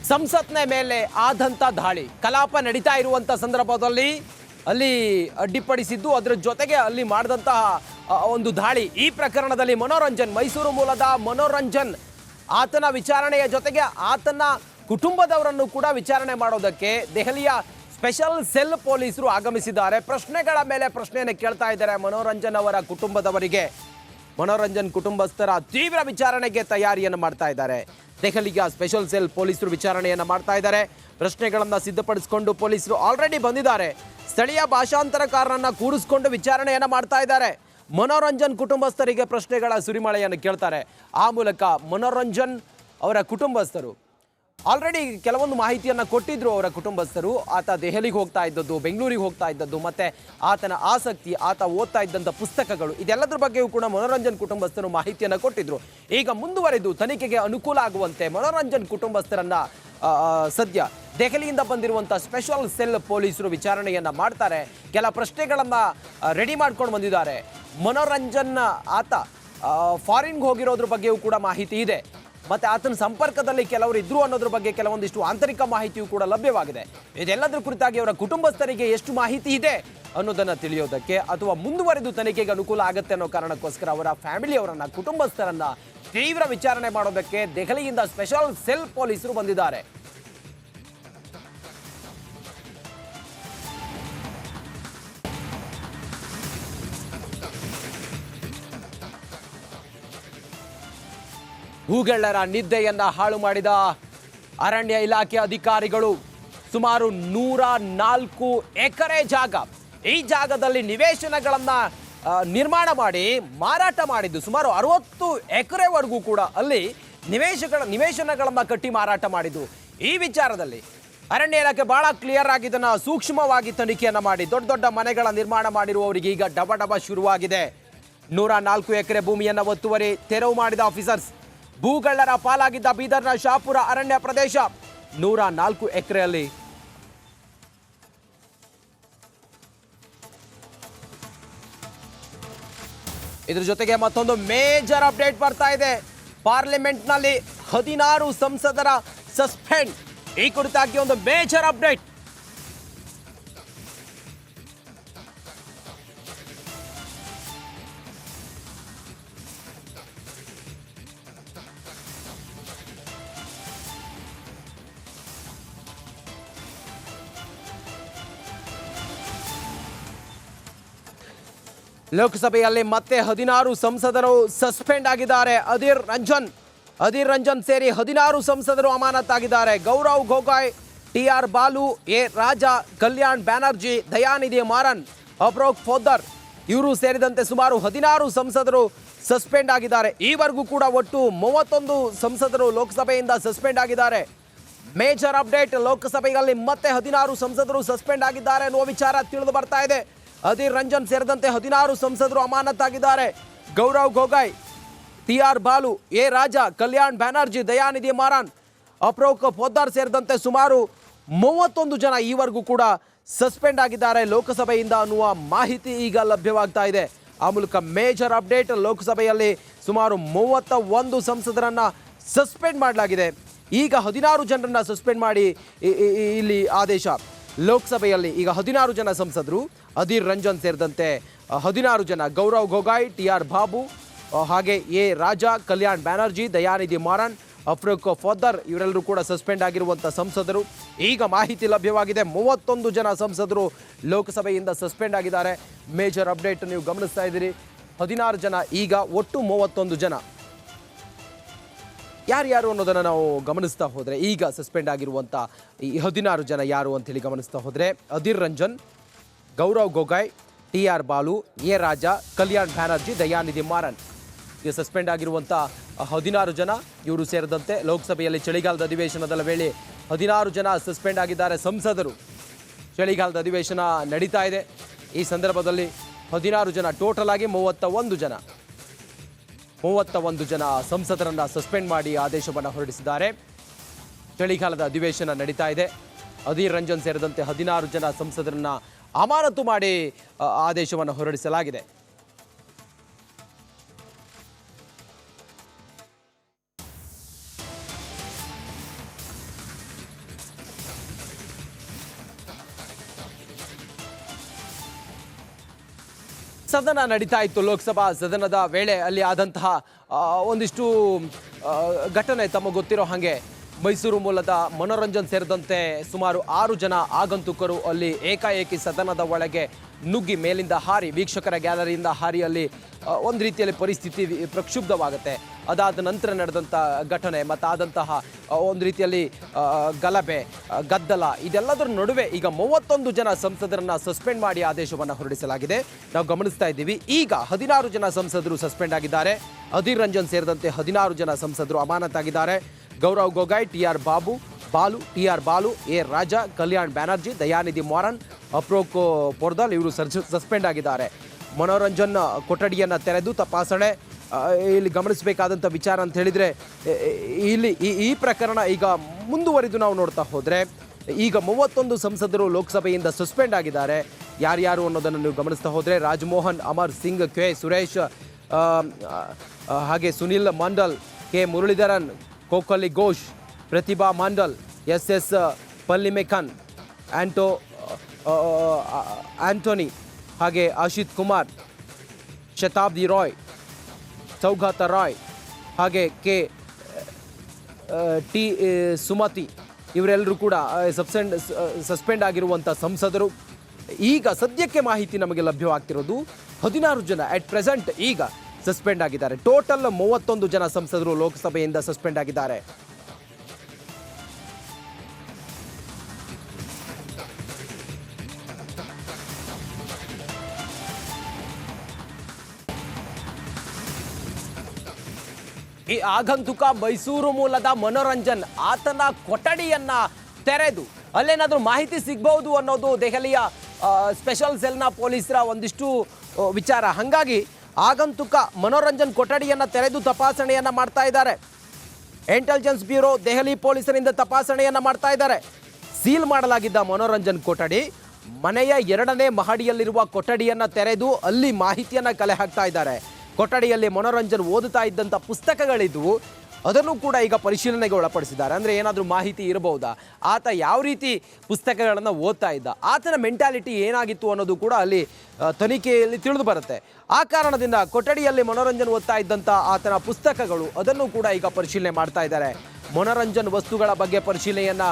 ಸಂಸತ್ನ ಮೇಲೆ ಆದಂಥ ದಾಳಿ, ಕಲಾಪ ನಡೀತಾ ಇರುವಂಥ ಸಂದರ್ಭದಲ್ಲಿ ಅಲ್ಲಿ ಅಡ್ಡಿಪಡಿಸಿದ್ದು, ಅದರ ಜೊತೆಗೆ ಅಲ್ಲಿ ಮಾಡಿದಂತಹ ಒಂದು ದಾಳಿ. ಈ ಪ್ರಕರಣದಲ್ಲಿ ಮನೋರಂಜನ್, ಮೈಸೂರು ಮೂಲದ ಮನೋರಂಜನ್, ಆತನ ವಿಚಾರಣೆಯ ಜೊತೆಗೆ ಆತನ ಕುಟುಂಬದವರನ್ನು ಕೂಡ ವಿಚಾರಣೆ ಮಾಡೋದಕ್ಕೆ ದೆಹಲಿಯ ಸ್ಪೆಷಲ್ ಸೆಲ್ ಪೊಲೀಸರು ಆಗಮಿಸಿದ್ದಾರೆ. ಪ್ರಶ್ನೆಗಳ ಮೇಲೆ ಪ್ರಶ್ನೆಯನ್ನು ಕೇಳ್ತಾ ಇದ್ದಾರೆ ಮನೋರಂಜನ್ ಅವರ ಕುಟುಂಬದವರಿಗೆ. ಮನೋರಂಜನ್ ಕುಟುಂಬಸ್ಥರ ತೀವ್ರ ವಿಚಾರಣೆಗೆ ತಯಾರಿಯನ್ನು ಮಾಡ್ತಾ ಇದ್ದಾರೆ. ದೆಹಲಿಯ ಸ್ಪೆಷಲ್ ಸೆಲ್ ಪೊಲೀಸರು ವಿಚಾರಣೆಯನ್ನು ಮಾಡ್ತಾ ಇದ್ದಾರೆ. ಪ್ರಶ್ನೆಗಳನ್ನು ಸಿದ್ಧಪಡಿಸಿಕೊಂಡು ಪೊಲೀಸರು ಆಲ್ರೆಡಿ ಬಂದಿದ್ದಾರೆ. ಸ್ಥಳೀಯ ಭಾಷಾಂತರಕಾರರನ್ನ ಕೂರಿಸಿಕೊಂಡು ವಿಚಾರಣೆಯನ್ನು ಮಾಡ್ತಾ ಇದ್ದಾರೆ. ಮನೋರಂಜನ್ ಕುಟುಂಬಸ್ಥರಿಗೆ ಪ್ರಶ್ನೆಗಳ ಸುರಿಮಳೆಯನ್ನು ಕೇಳ್ತಾರೆ. ಆ ಮೂಲಕ ಮನೋರಂಜನ್ ಅವರ ಕುಟುಂಬಸ್ಥರು ಆಲ್ರೆಡಿ ಕೆಲವೊಂದು ಮಾಹಿತಿಯನ್ನು ಕೊಟ್ಟಿದ್ರು. ಅವರ ಕುಟುಂಬಸ್ಥರು ಆತ ದೆಹಲಿಗೆ ಹೋಗ್ತಾ ಇದ್ದದ್ದು, ಬೆಂಗಳೂರಿಗೆ ಹೋಗ್ತಾ ಇದ್ದದ್ದು, ಮತ್ತೆ ಆತನ ಆಸಕ್ತಿ, ಆತ ಓದ್ತಾ ಇದ್ದಂಥ ಪುಸ್ತಕಗಳು, ಇದೆಲ್ಲದರ ಬಗ್ಗೆಯೂ ಕೂಡ ಮನೋರಂಜನ್ ಕುಟುಂಬಸ್ಥರು ಮಾಹಿತಿಯನ್ನು ಕೊಟ್ಟಿದ್ರು. ಈಗ ಮುಂದುವರೆದು ತನಿಖೆಗೆ ಅನುಕೂಲ ಆಗುವಂತೆ ಮನೋರಂಜನ್ ಕುಟುಂಬಸ್ಥರನ್ನ ಸದ್ಯ ದೆಹಲಿಯಿಂದ ಬಂದಿರುವಂಥ ಸ್ಪೆಷಲ್ ಸೆಲ್ ಪೊಲೀಸರು ವಿಚಾರಣೆಯನ್ನು ಮಾಡ್ತಾರೆ. ಕೆಲ ಪ್ರಶ್ನೆಗಳನ್ನು ರೆಡಿ ಮಾಡ್ಕೊಂಡು ಬಂದಿದ್ದಾರೆ. ಮನೋರಂಜನ್ ಆತ ಫಾರಿನ್ಗೆ ಹೋಗಿರೋದ್ರ ಬಗ್ಗೆಯೂ ಕೂಡ ಮಾಹಿತಿ ಇದೆ. ಮತ್ತು ಆತನ ಸಂಪರ್ಕದಲ್ಲಿ ಕೆಲವರು ಇದ್ರು ಅನ್ನೋದ್ರ ಬಗ್ಗೆ ಕೆಲವೊಂದಿಷ್ಟು ಆಂತರಿಕ ಮಾಹಿತಿಯೂ ಕೂಡ ಲಭ್ಯವಾಗಿದೆ. ಇದೆಲ್ಲದರ ಕುರಿತಾಗಿ ಅವರ ಕುಟುಂಬಸ್ಥರಿಗೆ ಎಷ್ಟು ಮಾಹಿತಿ ಇದೆ ಅನ್ನೋದನ್ನು ತಿಳಿಯೋದಕ್ಕೆ, ಅಥವಾ ಮುಂದುವರೆದು ತನಿಖೆಗೆ ಅನುಕೂಲ ಆಗುತ್ತೆ ಅನ್ನೋ ಕಾರಣಕ್ಕೋಸ್ಕರ ಅವರ ಫ್ಯಾಮಿಲಿಯವರನ್ನ, ಕುಟುಂಬಸ್ಥರನ್ನ ತೀವ್ರ ವಿಚಾರಣೆ ಮಾಡೋದಕ್ಕೆ ದೆಹಲಿಯಿಂದ ಸ್ಪೆಷಲ್ ಸೆಲ್ ಪೊಲೀಸರು ಬಂದಿದ್ದಾರೆ. ಭೂಗಳ್ಳರ ನಿದ್ದೆಯನ್ನ ಹಾಳು ಮಾಡಿದ ಅರಣ್ಯ ಇಲಾಖೆ ಅಧಿಕಾರಿಗಳು ಸುಮಾರು 104 ಎಕರೆ ಜಾಗ, ಈ ಜಾಗದಲ್ಲಿ ನಿವೇಶನಗಳನ್ನ ನಿರ್ಮಾಣ ಮಾಡಿ ಮಾರಾಟ ಮಾಡಿದ್ದು. ಸುಮಾರು 60 ಎಕರೆವರೆಗೂ ಕೂಡ ಅಲ್ಲಿ ನಿವೇಶನಗಳನ್ನ ಕಟ್ಟಿ ಮಾರಾಟ ಮಾಡಿದ್ದು. ಈ ವಿಚಾರದಲ್ಲಿ ಅರಣ್ಯ ಇಲಾಖೆ ಬಹಳ ಕ್ಲಿಯರ್ ಆಗಿ ಇದನ್ನ ಸೂಕ್ಷ್ಮವಾಗಿ ತನಿಖೆಯನ್ನ ಮಾಡಿ ದೊಡ್ಡ ದೊಡ್ಡ ಮನೆಗಳ ನಿರ್ಮಾಣ ಮಾಡಿರುವವರಿಗೆ ಈಗ ಡಬ ಶುರುವಾಗಿದೆ. 104 ಎಕರೆ ಭೂಮಿಯನ್ನ ಒತ್ತುವರಿ ತೆರವು ಮಾಡಿದ ಆಫೀಸರ್ಸ್. ಭೂಗಳ್ಳರ ಪಾಲಾಗಿದ್ದ ಬೀದರ್ನ ಶಾಪುರ ಅರಣ್ಯ ಪ್ರದೇಶ 104 ಎಕರೆಯಲ್ಲಿ ಇದ್ರ ಜೊತೆಗೆ ಮತ್ತೊಂದು ಮೇಜರ್ ಅಪ್ಡೇಟ್ ಬರ್ತಾ ಇದೆ. ಪಾರ್ಲಿಮೆಂಟ್ನಲ್ಲಿ 16 ಸಂಸದರ ಸಸ್ಪೆಂಡ್. ಈ ಕುರಿತಾಗಿ ಒಂದು ಮೇಜರ್ ಅಪ್ಡೇಟ್. ಲೋಕಸಭೆಯಲ್ಲಿ ಮತ್ತೆ 16 ಸಂಸದರು ಸಸ್ಪೆಂಡ್ ಆಗಿದ್ದಾರೆ. ಅಧೀರ್ ರಂಜನ್ ಸೇರಿ 16 ಸಂಸದರು ಅಮಾನತಾಗಿದ್ದಾರೆ. ಗೌರವ್ ಗೊಗೊಯ್, ಟಿ.ಆರ್. ಬಾಲು, ಎ ರಾಜಾ, ಕಲ್ಯಾಣ್ ಬ್ಯಾನರ್ಜಿ, ದಯಾನಿಧಿ ಮಾರನ್, ಅಬ್ರೋಕ್ ಫೋದರ್ ಇವರು ಸೇರಿದಂತೆ ಸುಮಾರು 16 ಸಂಸದರು ಸಸ್ಪೆಂಡ್ ಆಗಿದ್ದಾರೆ. ಈವರೆಗೂ ಕೂಡ ಒಟ್ಟು 31 ಸಂಸದರು ಲೋಕಸಭೆಯಿಂದ ಸಸ್ಪೆಂಡ್ ಆಗಿದ್ದಾರೆ. ಮೇಜರ್ ಅಪ್ಡೇಟ್, ಲೋಕಸಭೆಯಲ್ಲಿ ಮತ್ತೆ 16 ಸಂಸದರು ಸಸ್ಪೆಂಡ್ ಆಗಿದ್ದಾರೆ ಅನ್ನುವ ವಿಚಾರ ತಿಳಿದು ಬರ್ತಾ ಇದೆ. ಅಧೀರ್ ರಂಜನ್ ಸೇರಿದಂತೆ 16 ಸಂಸದರು ಅಮಾನತಾಗಿದ್ದಾರೆ. ಗೌರವ್ ಗೊಗೊಯ್, ಟಿ.ಆರ್. ಬಾಲು, ಎ ರಾಜಾ, ಕಲ್ಯಾಣ್ ಬ್ಯಾನರ್ಜಿ, ದಯಾನಿಧಿ ಮಾರನ್, ಅಪ್ರೋಕ್ ಪೊದ್ದಾರ್ ಸೇರಿದಂತೆ ಸುಮಾರು 31 ಜನ ಈವರೆಗೂ ಕೂಡ ಸಸ್ಪೆಂಡ್ ಆಗಿದ್ದಾರೆ ಲೋಕಸಭೆಯಿಂದ ಅನ್ನುವ ಮಾಹಿತಿ ಈಗ ಲಭ್ಯವಾಗ್ತಾ ಇದೆ. ಆ ಮೂಲಕ ಮೇಜರ್ ಅಪ್ಡೇಟ್, ಲೋಕಸಭೆಯಲ್ಲಿ ಸುಮಾರು 31 ಸಂಸದರನ್ನ ಸಸ್ಪೆಂಡ್ ಮಾಡಲಾಗಿದೆ. ಈಗ 16 ಜನರನ್ನ ಸಸ್ಪೆಂಡ್ ಮಾಡಿ ಇಲ್ಲಿ ಆದೇಶ. ಲೋಕಸಭೆಯಲ್ಲಿ ಈಗ 16 ಜನ ಸಂಸದರು, ಅಧೀರ್ ರಂಜನ್ ಸೇರಿದಂತೆ 16 ಜನ, ಗೌರವ್ ಗೊಗೊಯ್, ಟಿ.ಆರ್. ಬಾಬು, ಹಾಗೆ ಎ ರಾಜಾ, ಕಲ್ಯಾಣ್ ಬ್ಯಾನರ್ಜಿ, ದಯಾನಿಧಿ ಮಾರನ್, ಅಫ್ರೋಕ್ ಫೋದರ್ ಇವರೆಲ್ಲರೂ ಕೂಡ ಸಸ್ಪೆಂಡ್ ಆಗಿರುವಂಥ ಸಂಸದರು. ಈಗ ಮಾಹಿತಿ ಲಭ್ಯವಾಗಿದೆ, 31 ಜನ ಸಂಸದರು ಲೋಕಸಭೆಯಿಂದ ಸಸ್ಪೆಂಡ್ ಆಗಿದ್ದಾರೆ. ಮೇಜರ್ ಅಪ್ಡೇಟ್ ನೀವು ಗಮನಿಸ್ತಾ ಇದ್ದೀರಿ. 16 ಜನ, ಈಗ ಒಟ್ಟು 31 ಜನ. ಯಾರ್ಯಾರು ಅನ್ನೋದನ್ನು ನಾವು ಗಮನಿಸ್ತಾ ಹೋದರೆ, ಈಗ ಸಸ್ಪೆಂಡ್ ಆಗಿರುವಂಥ ಈ 16 ಜನ ಯಾರು ಅಂತೇಳಿ ಗಮನಿಸ್ತಾ ಹೋದರೆ, ಅಧೀರ್ ರಂಜನ್, ಗೌರವ್ ಗೊಗೊಯ್, ಟಿ.ಆರ್. ಬಾಲು, ಎ ರಾಜಾ, ಕಲ್ಯಾಣ್ ಬ್ಯಾನರ್ಜಿ, ದಯಾನಿಧಿ ಮಾರನ್ ಈಗ ಸಸ್ಪೆಂಡ್ ಆಗಿರುವಂಥ 16 ಜನ. ಇವರು ಸೇರಿದಂತೆ ಲೋಕಸಭೆಯಲ್ಲಿ ಚಳಿಗಾಲದ ಅಧಿವೇಶನದ ವೇಳೆ 16 ಜನ ಸಸ್ಪೆಂಡ್ ಆಗಿದ್ದಾರೆ ಸಂಸದರು. ಚಳಿಗಾಲದ ಅಧಿವೇಶನ ನಡೀತಾ ಇದೆ. ಈ ಸಂದರ್ಭದಲ್ಲಿ 16 ಜನ, ಟೋಟಲ್ ಆಗಿ 31 ಜನ ಸಂಸದರನ್ನ ಸಸ್ಪೆಂಡ್ ಮಾಡಿ ಆದೇಶವನ್ನು ಹೊರಡಿಸಿದ್ದಾರೆ. ಚಳಿಗಾಲದ ಅಧಿವೇಶನ ನಡೀತಾ ಇದೆ. ಅಧೀರ್ ರಂಜನ್ ಸೇರಿದಂತೆ 16 ಜನ ಸಂಸದರನ್ನ ಅಮಾನತು ಮಾಡಿ ಆದೇಶವನ್ನು ಹೊರಡಿಸಲಾಗಿದೆ. ಸದನ ನಡೀತಾ ಇತ್ತು. ಲೋಕಸಭಾ ಸದನದ ವೇಳೆ ಅಲ್ಲಿ ಆದಂತಹ ಒಂದಿಷ್ಟು ಘಟನೆ ತಮಗೆ ಗೊತ್ತಿರೋ ಹಾಗೆ ಮೈಸೂರು ಮೂಲದ ಮನೋರಂಜನ್ ಸೇರಿದಂತೆ ಸುಮಾರು 6 ಜನ ಆಗಂತುಕರು ಅಲ್ಲಿ ಏಕಾಏಕಿ ಸದನದ ಒಳಗೆ ನುಗ್ಗಿ ಮೇಲಿಂದ ಹಾರಿ ವೀಕ್ಷಕರ ಗ್ಯಾಲರಿಯಿಂದ ಹಾರಿ ಅಲ್ಲಿ ಒಂದು ರೀತಿಯಲ್ಲಿ ಪರಿಸ್ಥಿತಿ ಪ್ರಕ್ಷುಬ್ಧವಾಗುತ್ತೆ. ಅದಾದ ನಂತರ ನಡೆದಂಥ ಘಟನೆ ಮತ್ತು ಆದಂತಹ ಒಂದು ರೀತಿಯಲ್ಲಿ ಗಲಭೆ ಗದ್ದಲ ಇದೆಲ್ಲದರ ನಡುವೆ ಈಗ 31 ಜನ ಸಂಸದರನ್ನು ಸಸ್ಪೆಂಡ್ ಮಾಡಿ ಆದೇಶವನ್ನು ಹೊರಡಿಸಲಾಗಿದೆ. ನಾವು ಗಮನಿಸ್ತಾ ಇದ್ದೀವಿ. ಈಗ 16 ಜನ ಸಂಸದರು ಸಸ್ಪೆಂಡ್ ಆಗಿದ್ದಾರೆ. ಅಧೀರ್ ರಂಜನ್ ಸೇರಿದಂತೆ 16 ಜನ ಸಂಸದರು ಅಮಾನತಾಗಿದ್ದಾರೆ. ಗೌರವ್ ಗೊಗಾಯ್, ಟಿ.ಆರ್. ಬಾಲು, ಎ. ರಾಜಾ, ಕಲ್ಯಾಣ್ ಬ್ಯಾನರ್ಜಿ, ದಯಾನಿಧಿ ಮಾರನ್, ಅಪ್ರೋಕ್ ಪೊರ್ದಲ್ ಇವರು ಸಸ್ಪೆಂಡ್ ಆಗಿದ್ದಾರೆ. ಮನೋರಂಜನ್ ಕೊಠಡಿಯನ್ನು ತೆರೆದು ತಪಾಸಣೆ ಇಲ್ಲಿ ಗಮನಿಸಬೇಕಾದಂಥ ವಿಚಾರ ಅಂತ ಹೇಳಿದರೆ ಇಲ್ಲಿ ಈ ಪ್ರಕರಣ ಈಗ ಮುಂದುವರಿದು ನಾವು ನೋಡ್ತಾ ಹೋದರೆ ಈಗ 31 ಸಂಸದರು ಲೋಕಸಭೆಯಿಂದ ಸಸ್ಪೆಂಡ್ ಆಗಿದ್ದಾರೆ. ಯಾರ್ಯಾರು ಅನ್ನೋದನ್ನು ನೀವು ಗಮನಿಸ್ತಾ ಹೋದರೆ ರಾಜಮೋಹನ್, ಅಮರ್ ಸಿಂಗ್, ಕೆ. ಸುರೇಶ್, ಹಾಗೆ ಸುನಿಲ್ ಮಂಡಲ್, ಕೆ. ಮುರಳೀಧರನ್, ಕೋಕಲಿ ಘೋಷ್, ಪ್ರತಿಭಾ ಮಂಡಲ್, ಎಸ್ ಪಲ್ಲಿಮೇಕನ್, ಆಂಟೋನಿ, ಹಾಗೆ ಆಶಿತ್ ಕುಮಾರ್, ಶತಾಬ್ದಿ ರಾಯ್, ಸೌಗಾತ ರಾಯ್, ಹಾಗೆ ಟಿ ಸುಮತಿ ಇವರೆಲ್ಲರೂ ಕೂಡ ಸಸ್ಪೆಂಡ್ ಆಗಿರುವಂಥ ಸಂಸದರು. ಈಗ ಸದ್ಯಕ್ಕೆ ಮಾಹಿತಿ ನಮಗೆ ಲಭ್ಯವಾಗ್ತಿರೋದು 16 ಜನ ಅಟ್ ಪ್ರೆಸೆಂಟ್ ಈಗ ಸಸ್ಪೆಂಡ್ ಆಗಿದ್ದಾರೆ. ಟೋಟಲ್ 31 ಜನ ಸಂಸದರು ಲೋಕಸಭೆಯಿಂದ ಸಸ್ಪೆಂಡ್ ಆಗಿದ್ದಾರೆ. ಈ ಆಗಂತುಕ ಮೈಸೂರು ಮೂಲದ ಮನೋರಂಜನ್ ಆತನ ಕೊಠಡಿಯನ್ನ ತೆರೆದು ಅಲ್ಲೇನಾದ್ರೂ ಮಾಹಿತಿ ಸಿಗಬಹುದು ಅನ್ನೋದು ದೆಹಲಿಯ ಸ್ಪೆಷಲ್ ಸೆಲ್ನ ಪೊಲೀಸರ ಒಂದಿಷ್ಟು ವಿಚಾರ. ಹಾಗಾಗಿ ಆಗಂತುಕ ಮನೋರಂಜನ್ ಕೊಠಡಿಯನ್ನ ತೆರೆದು ತಪಾಸಣೆಯನ್ನ ಮಾಡ್ತಾ ಇದ್ದಾರೆ. ಇಂಟೆಲಿಜೆನ್ಸ್ ಬ್ಯೂರೋ ದೆಹಲಿ ಪೊಲೀಸರಿಂದ ತಪಾಸಣೆಯನ್ನ ಮಾಡ್ತಾ ಇದ್ದಾರೆ. ಸೀಲ್ ಮಾಡಲಾಗಿದ್ದ ಮನೋರಂಜನ್ ಕೊಠಡಿ ಮನೆಯ 2ನೇ ಮಹಡಿಯಲ್ಲಿರುವ ಕೊಠಡಿಯನ್ನ ತೆರೆದು ಅಲ್ಲಿ ಮಾಹಿತಿಯನ್ನ ಕಲೆ ಹಾಕ್ತಾ ಇದ್ದಾರೆ. ಕೊಠಡಿಯಲ್ಲಿ ಮನೋರಂಜನ್ ಓದುತ್ತಾ ಇದ್ದಂಥ ಪುಸ್ತಕಗಳಿದ್ವು, ಅದನ್ನು ಕೂಡ ಈಗ ಪರಿಶೀಲನೆಗೆ ಒಳಪಡಿಸಿದ್ದಾರೆ. ಅಂದರೆ ಏನಾದರೂ ಮಾಹಿತಿ ಇರಬಹುದಾ, ಆತ ಯಾವ ರೀತಿ ಪುಸ್ತಕಗಳನ್ನು ಓದ್ತಾ ಇದ್ದ, ಆತನ ಮೆಂಟಾಲಿಟಿ ಏನಾಗಿತ್ತು ಅನ್ನೋದು ಕೂಡ ಅಲ್ಲಿ ತನಿಖೆಯಲ್ಲಿ ತಿಳಿದು ಬರುತ್ತೆ. ಆ ಕಾರಣದಿಂದ ಕೊಠಡಿಯಲ್ಲಿ ಮನೋರಂಜನ್ ಓದ್ತಾ ಇದ್ದಂಥ ಆತನ ಪುಸ್ತಕಗಳು ಅದನ್ನು ಕೂಡ ಈಗ ಪರಿಶೀಲನೆ ಮಾಡ್ತಾ ಇದ್ದಾರೆ. ಮನೋರಂಜನ್ ವಸ್ತುಗಳ ಬಗ್ಗೆ ಪರಿಶೀಲನೆಯನ್ನು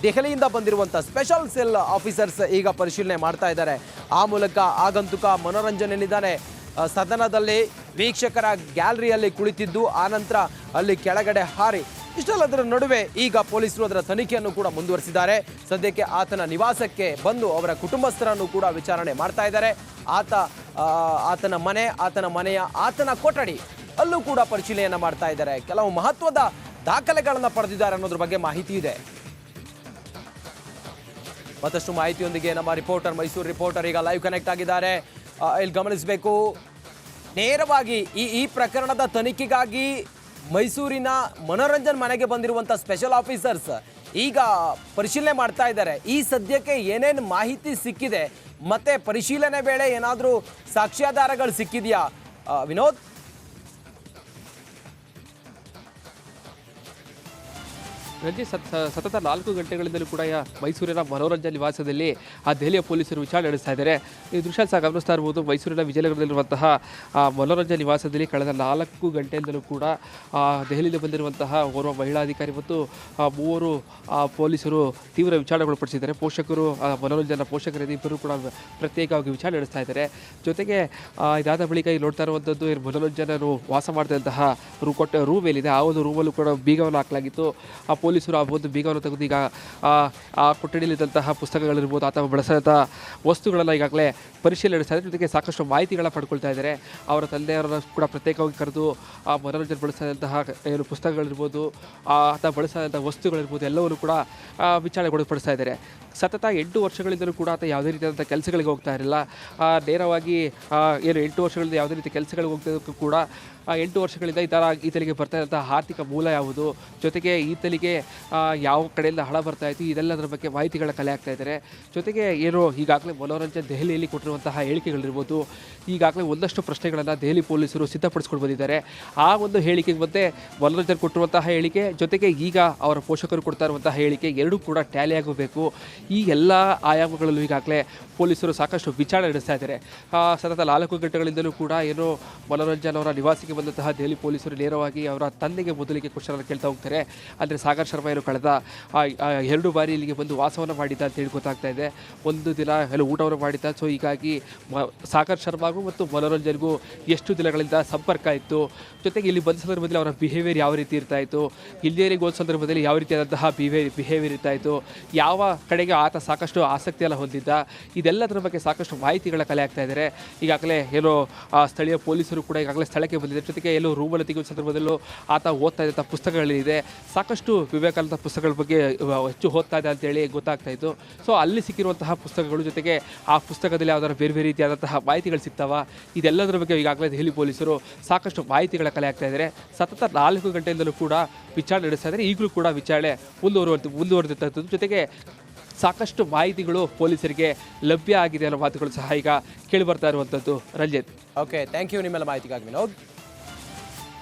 ದೆಹಲಿಯಿಂದ ಬಂದಿರುವಂಥ ಸ್ಪೆಷಲ್ ಸೆಲ್ ಆಫೀಸರ್ಸ್ ಈಗ ಪರಿಶೀಲನೆ ಮಾಡ್ತಾ ಇದ್ದಾರೆ. ಆ ಮೂಲಕ ಆಗಂತುಕ ಮನೋರಂಜನ್ ಏನಿದ್ದಾನೆ ಸದನದಲ್ಲಿ ವೀಕ್ಷಕರ ಗ್ಯಾಲರಿಯಲ್ಲಿ ಕುಳಿತಿದ್ದು ಆನಂತರ ಅಲ್ಲಿ ಕೆಳಗಡೆ ಹಾರಿ ಇಷ್ಟೆಲ್ಲದರ ನಡುವೆ ಈಗ ಪೊಲೀಸರು ಅದರ ತನಿಖೆಯನ್ನು ಕೂಡ ಮುಂದುವರಿಸಿದ್ದಾರೆ. ಸದ್ಯಕ್ಕೆ ಆತನ ನಿವಾಸಕ್ಕೆ ಬಂದು ಅವರ ಕುಟುಂಬಸ್ಥರನ್ನು ಕೂಡ ವಿಚಾರಣೆ ಮಾಡ್ತಾ ಇದ್ದಾರೆ. ಆತನ ಮನೆ, ಆತನ ಕೊಠಡಿ ಅಲ್ಲೂ ಕೂಡ ಪರಿಶೀಲನೆಯನ್ನು ಮಾಡ್ತಾ ಇದ್ದಾರೆ. ಕೆಲವು ಮಹತ್ವದ ದಾಖಲೆಗಳನ್ನು ಪಡೆದಿದ್ದಾರೆ ಅನ್ನೋದ್ರ ಬಗ್ಗೆ ಮಾಹಿತಿ ಇದೆ. ಮತ್ತಷ್ಟು ಮಾಹಿತಿಯೊಂದಿಗೆ ನಮ್ಮ ಮೈಸೂರು ರಿಪೋರ್ಟರ್ ಈಗ ಲೈವ್ ಕನೆಕ್ಟ್ ಆಗಿದ್ದಾರೆ. ಇಲ್ಲಿ ಗಮನಿಸಬೇಕು, ನೇರವಾಗಿ ಈ ಪ್ರಕರಣದ ತನಿಖೆಗಾಗಿ ಮೈಸೂರಿನ ಮನೋರಂಜನ್ ಮನೆಗೆ ಬಂದಿರುವಂಥ ಸ್ಪೆಷಲ್ ಆಫೀಸರ್ಸ್ ಈಗ ಪರಿಶೀಲನೆ ಮಾಡ್ತಾ ಇದ್ದಾರೆ. ಈ ಸದ್ಯಕ್ಕೆ ಏನೇನು ಮಾಹಿತಿ ಸಿಕ್ಕಿದೆ ಮತ್ತೆ ಪರಿಶೀಲನೆ ವೇಳೆ ಏನಾದರೂ ಸಾಕ್ಷ್ಯಾಧಾರಗಳು ಸಿಕ್ಕಿದೆಯಾ ವಿನೋದ್? ರಂಜಿತ್, ಸತತ 4 ಗಂಟೆಗಳಿಂದಲೂ ಕೂಡ ಮೈಸೂರಿನ ಮನೋರಂಜನ್ ನಿವಾಸದಲ್ಲಿ ದೆಹಲಿಯ ಪೊಲೀಸರು ವಿಚಾರಣೆ ನಡೆಸ್ತಾ ಇದ್ದಾರೆ. ಈ ದೃಶ್ಯ ಸಹ ಗಮನಿಸ್ತಾ ಇರ್ಬೋದು. ಮೈಸೂರಿನ ವಿಜಯನಗರದಲ್ಲಿರುವಂತಹ ಮನೋರಂಜನ್ ನಿವಾಸದಲ್ಲಿ ಕಳೆದ 4 ಗಂಟೆಯಿಂದಲೂ ಕೂಡ ದೆಹಲಿಯಲ್ಲಿ ಬಂದಿರುವಂತಹ ಓರ್ವ ಮಹಿಳಾ ಅಧಿಕಾರಿ ಮತ್ತು 3 ಪೊಲೀಸರು ತೀವ್ರ ವಿಚಾರಣೆಗೊಳಪಡಿಸಿದ್ದಾರೆ. ಪೋಷಕರು, ಮನೋರಂಜನ ಪೋಷಕರು ಇಬ್ಬರು ಕೂಡ ಪ್ರತ್ಯೇಕವಾಗಿ ವಿಚಾರಣೆ ನಡೆಸ್ತಾ ಇದ್ದಾರೆ. ಜೊತೆಗೆ ಇದಾದ ಬಳಿಕ ಇಲ್ಲಿ ನೋಡ್ತಾ ಇರುವಂಥದ್ದು ಮನೋರಂಜನರು ವಾಸ ಮಾಡ್ತಿದ್ದಂತಹ ರೂಮ್ ಏನಿದೆ ಆ ಒಂದು ರೂಮಲ್ಲೂ ಕೂಡ ಬೀಗವನ್ನು ಹಾಕಲಾಗಿತ್ತು. ಪೊಲೀಸರು ಆ ಒಂದು ಬೀಗವನ್ನು ತೆಗೆದು ಈಗ ಆ ಕೊಠಡಿಯಲ್ಲಿದ್ದಂತಹ ಪುಸ್ತಕಗಳಿರ್ಬೋದು ಅಥವಾ ಬಳಸಿದಂಥ ವಸ್ತುಗಳನ್ನು ಈಗಾಗಲೇ ಪರಿಶೀಲನೆ ನಡೆಸ್ತಾ ಇದ್ದಾರೆ. ಜೊತೆಗೆ ಸಾಕಷ್ಟು ಮಾಹಿತಿಗಳನ್ನ ಪಡ್ಕೊಳ್ತಾ ಇದ್ದಾರೆ. ಅವರ ತಂದೆಯವರನ್ನು ಕೂಡ ಪ್ರತ್ಯೇಕವಾಗಿ ಕರೆದು ಆ ಮನೋರಂಜನೆ ಬಳಸಿದಂತಹ ಏನು ಪುಸ್ತಕಗಳಿರ್ಬೋದು ಅಥವಾ ಬಳಸಿದಂಥ ವಸ್ತುಗಳಿರ್ಬೋದು ಎಲ್ಲವನ್ನೂ ಕೂಡ ವಿಚಾರಣೆಗೊಳಪಡಿಸ್ತಾ ಇದ್ದಾರೆ. ಸತತ 8 ವರ್ಷಗಳಿಂದಲೂ ಕೂಡ ಆತ ಯಾವುದೇ ರೀತಿಯಾದಂಥ ಕೆಲಸಗಳಿಗೆ ಹೋಗ್ತಾ ಇರಲಿಲ್ಲ. ನೇರವಾಗಿ ಏನು 8 ವರ್ಷಗಳಿಂದ ಯಾವುದೇ ರೀತಿ ಕೆಲಸಗಳಿಗೆ ಹೋಗ್ತಿದ್ದಕ್ಕೂ ಕೂಡ 8 ವರ್ಷಗಳಿಂದ ಈತನಿಗೆ ಬರ್ತಾ ಇದ್ದಂಥ ಆರ್ಥಿಕ ಮೂಲ ಯಾವುದು, ಜೊತೆಗೆ ಈತನಿಗೆ ಯಾವ ಕಡೆಯಿಂದ ಹಣ ಬರ್ತಾ ಇತ್ತು, ಇದೆಲ್ಲದರ ಬಗ್ಗೆ ಮಾಹಿತಿಗಳ ಕಲೆ ಆಗ್ತಾ ಇದ್ದಾರೆ. ಜೊತೆಗೆ ಏನು ಈಗಾಗಲೇ ಮನೋರಂಜನ್ ದೆಹಲಿಯಲ್ಲಿ ಕೊಟ್ಟಿರುವಂತಹ ಹೇಳಿಕೆಗಳಿರ್ಬೋದು, ಈಗಾಗಲೇ ಒಂದಷ್ಟು ಪ್ರಶ್ನೆಗಳನ್ನು ದೆಹಲಿ ಪೊಲೀಸರು ಸಿದ್ಧಪಡಿಸ್ಕೊಂಡು ಬಂದಿದ್ದಾರೆ. ಆ ಒಂದು ಹೇಳಿಕೆಗೆ ಮತ್ತೆ ಮನೋರಂಜನ್ ಕೊಟ್ಟಿರುವಂತಹ ಹೇಳಿಕೆ ಜೊತೆಗೆ ಈಗ ಅವರ ಪೋಷಕರು ಕೊಡ್ತಾ ಇರುವಂತಹ ಹೇಳಿಕೆ ಎರಡೂ ಕೂಡ ಟ್ಯಾಲಿ ಆಗಬೇಕು. ಈ ಎಲ್ಲ ಆಯಾಮಗಳಲ್ಲೂ ಈಗಾಗಲೇ ಪೊಲೀಸರು ಸಾಕಷ್ಟು ವಿಚಾರಣೆ ನಡೆಸ್ತಾ ಇದ್ದಾರೆ. ಸತತ 4 ಗಂಟೆಗಳಿಂದಲೂ ಕೂಡ ಏನು ಮನೋರಂಜನ್ ಅವರ ನಿವಾಸಕ್ಕೆ ಬಂದಂತಹ ದೆಹಲಿ ಪೊಲೀಸರು ನೇರವಾಗಿ ಅವರ ತಂದೆಗೆ ಮೊದಲಿಗೆ ಕ್ವಶನ್ ಕೇಳ್ತಾ ಹೋಗ್ತಾರೆ. ಅಂದರೆ ಸಾಗರ್ ಶರ್ಮಾ ಏನು ಕಳೆದ 2 ಬಾರಿ ಇಲ್ಲಿಗೆ ಬಂದು ವಾಸವನ್ನು ಮಾಡಿದ್ದ ಅಂತೇಳಿ ಗೊತ್ತಾಗ್ತಾ ಇದೆ. ಒಂದು ದಿನ ಎಲ್ಲ ಊಟವನ್ನು ಮಾಡಿದ್ದ. ಸೊ ಹೀಗಾಗಿ ಸಾಗರ್ ಶರ್ಮಾಗೂ ಮತ್ತು ಮನೋರಂಜನ್ಗೂ ಎಷ್ಟು ದಿನಗಳಿಂದ ಸಂಪರ್ಕ ಇತ್ತು, ಜೊತೆಗೆ ಇಲ್ಲಿ ಬಂದ ಸಂದರ್ಭದಲ್ಲಿ ಅವರ ಬಿಹೇವಿಯರ್ ಯಾವ ರೀತಿ ಇರ್ತಾ ಇತ್ತು, ಇಲ್ಲಿಯರಿಗೆ ಹೋದ ಸಂದರ್ಭದಲ್ಲಿ ಯಾವ ರೀತಿಯಾದಂತಹ ಬಿಹೇವಿಯರ್ ಇರ್ತಾ ಇತ್ತು, ಯಾವ ಕಡೆಗೆ ಆತ ಸಾಕಷ್ಟು ಆಸಕ್ತಿಯನ್ನು ಹೊಂದಿದ್ದ, ಇದೆಲ್ಲದರ ಬಗ್ಗೆ ಸಾಕಷ್ಟು ಮಾಹಿತಿಗಳ ಕಲೆ ಆಗ್ತಾ ಇದ್ದಾರೆ. ಈಗಾಗಲೇ ಏನೋ ಸ್ಥಳೀಯ ಪೊಲೀಸರು ಕೂಡ ಈಗಾಗಲೇ ಸ್ಥಳಕ್ಕೆ ಬಂದಿದ್ದಾರೆ. ಜೊತೆಗೆ ಎಲ್ಲೋ ರೂಮಲ್ಲಿ ತೆಗೆಯುವ ಸಂದರ್ಭದಲ್ಲೂ ಆತ ಓದ್ತಾ ಇದ್ದಂಥ ಪುಸ್ತಕಗಳಿದೆ. ಸಾಕಷ್ಟು ವಿವೇಕಾನಂದ ಪುಸ್ತಕಗಳ ಬಗ್ಗೆ ಹೆಚ್ಚು ಓದ್ತಾ ಇದೆ ಅಂತೇಳಿ ಗೊತ್ತಾಗ್ತಾ ಇತ್ತು. ಸೊ ಅಲ್ಲಿ ಸಿಕ್ಕಿರುವಂತಹ ಪುಸ್ತಕಗಳು, ಜೊತೆಗೆ ಆ ಪುಸ್ತಕದಲ್ಲಿ ಯಾವ್ದಾದ್ರು ಬೇರೆ ಬೇರೆ ರೀತಿಯಾದಂತಹ ಮಾಹಿತಿಗಳು ಸಿಗ್ತಾವ, ಇದೆಲ್ಲದರ ಬಗ್ಗೆ ಈಗಾಗಲೇ ದೆಹಲಿ ಪೊಲೀಸರು ಸಾಕಷ್ಟು ಮಾಹಿತಿಗಳ ಕಲೆ ಆಗ್ತಾ ಇದ್ದಾರೆ. ಸತತ 4 ಗಂಟೆಯಿಂದಲೂ ಕೂಡ ವಿಚಾರಣೆ ನಡೆಸ್ತಾ ಇದ್ದಾರೆ. ಈಗಲೂ ಕೂಡ ವಿಚಾರಣೆ ಮುಂದುವರೆದಿರ್ತಕ್ಕಂಥದ್ದು. ಜೊತೆಗೆ ಸಾಕಷ್ಟು ಮಾಹಿತಿಗಳು ಪೊಲೀಸರಿಗೆ ಲಭ್ಯ ಆಗಿದೆ ಅನ್ನೋ ಮಾತುಗಳು ಸಹ ಈಗ ಕೇಳಿ ಬರ್ತಾ ಇರುವಂಥದ್ದು. ರಂಜಿತ್, ಓಕೆ, ಥ್ಯಾಂಕ್ ಯು ನಿಮ್ಮೆಲ್ಲ ಮಾಹಿತಿಗಾಗಿ ವಿನೋದ್.